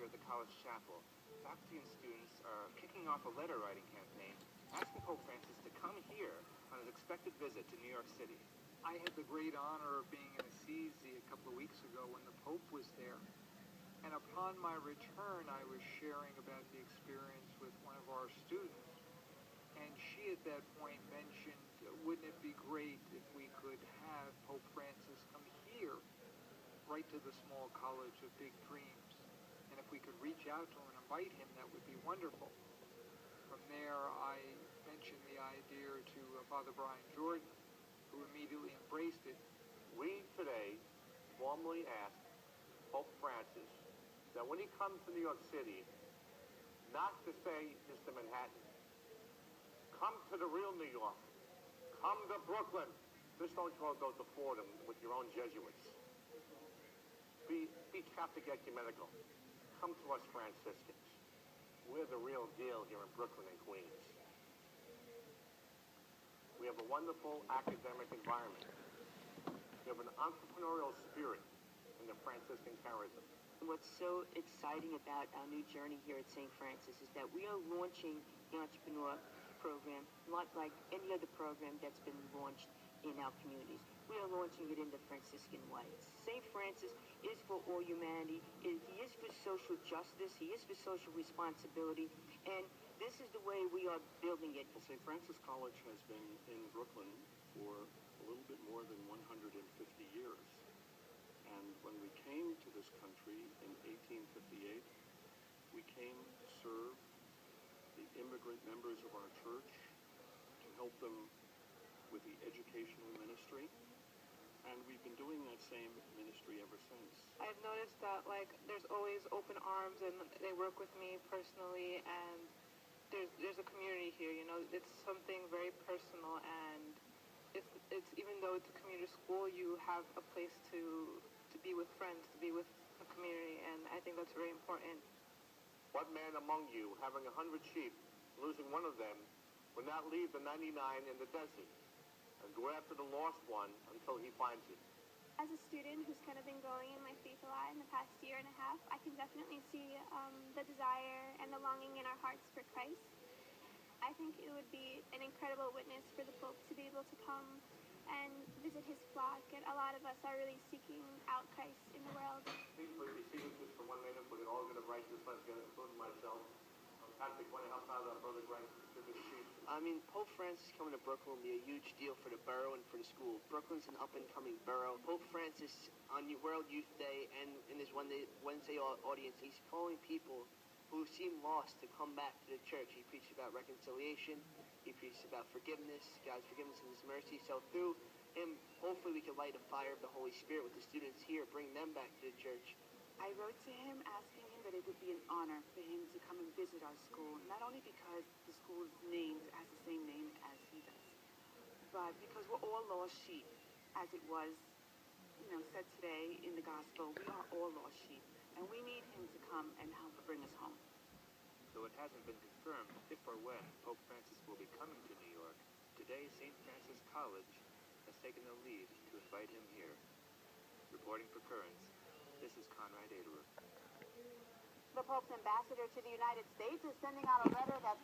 here at the college chapel. Faculty and students are kicking off a letter writing campaign asking Pope Francis to come here on his expected visit to New York City. I had the great honor of being in Assisi a couple of weeks ago when the Pope was there. And upon my return, I was sharing about the experience with one of our students. And she at that point mentioned, wouldn't it be great if we could have Pope Francis come here, right to the small college of Big Dreams. And if we could reach out to him and invite him, that would be wonderful. From there, I mentioned the idea to Father Brian Jordan, who immediately embraced it. We today formally ask Pope Francis that when he comes to New York City, not to say Mr. Manhattan, come to the real New York, come to Brooklyn. Just don't go to Fordham with your own Jesuits. Be Catholic ecumenical. Come to us Franciscans. We're the real deal here in Brooklyn and Queens. We have a wonderful academic environment. We have an entrepreneurial spirit in the Franciscan charism. What's so exciting about our new journey here at St. Francis is that we are launching the entrepreneur program, not like any other program that's been launched in our communities. We are launching it in the Franciscan way. St. Francis is for all humanity. He is for social justice. He is for social responsibility. And this is the way we are building it. Well, St. Francis College has been in Brooklyn for a little bit more than 150 years. And when we came to this country in 1858, we came to serve the immigrant members of our church, to help them with the educational ministry. And we've been doing that same ministry ever since. I've noticed that, there's always open arms, and they work with me personally, and there's a community here, it's something very personal, and it's even though it's a community school, you have a place to be with friends, to be with a community, and I think that's very important. What man among you, having 100 sheep, losing one of them, would not leave the 99 in the desert and go after the lost one until he finds it? As a student who's kind of been growing in my faith a lot in the past year and a half, I can definitely see the desire and the longing in our hearts for Christ. I think it would be an incredible witness for the Pope to be able to come and visit his flock, and a lot of us are really seeking out Christ in the world. Please put your signatures for 1 minute. We're all going to write this one together, including myself. Patrick, want to help out our brother Greg distribute the sheets? Pope Francis coming to Brooklyn will be a huge deal for the borough and for the school. Brooklyn's an up-and-coming borough. Pope Francis on World Youth Day and in his Wednesday audience, he's calling people who seem lost to come back to the church. He preached about reconciliation. He preached about forgiveness, God's forgiveness and his mercy. So through him, hopefully we can light a fire of the Holy Spirit with the students here, bring them back to the church. I wrote to him asking him that it would be an honor for him to come and visit our school, not only because the school's name has the same name as he does, but because we're all lost sheep, as it was, said today in the gospel. We are all lost sheep, and we need him to come and help bring us home. Though it hasn't been confirmed if or when Pope Francis will be coming to New York, today St. Francis College has taken the lead to invite him here. Reporting for Currents, this is Conrad Aderer. The Pope's ambassador to the United States is sending out a letter that's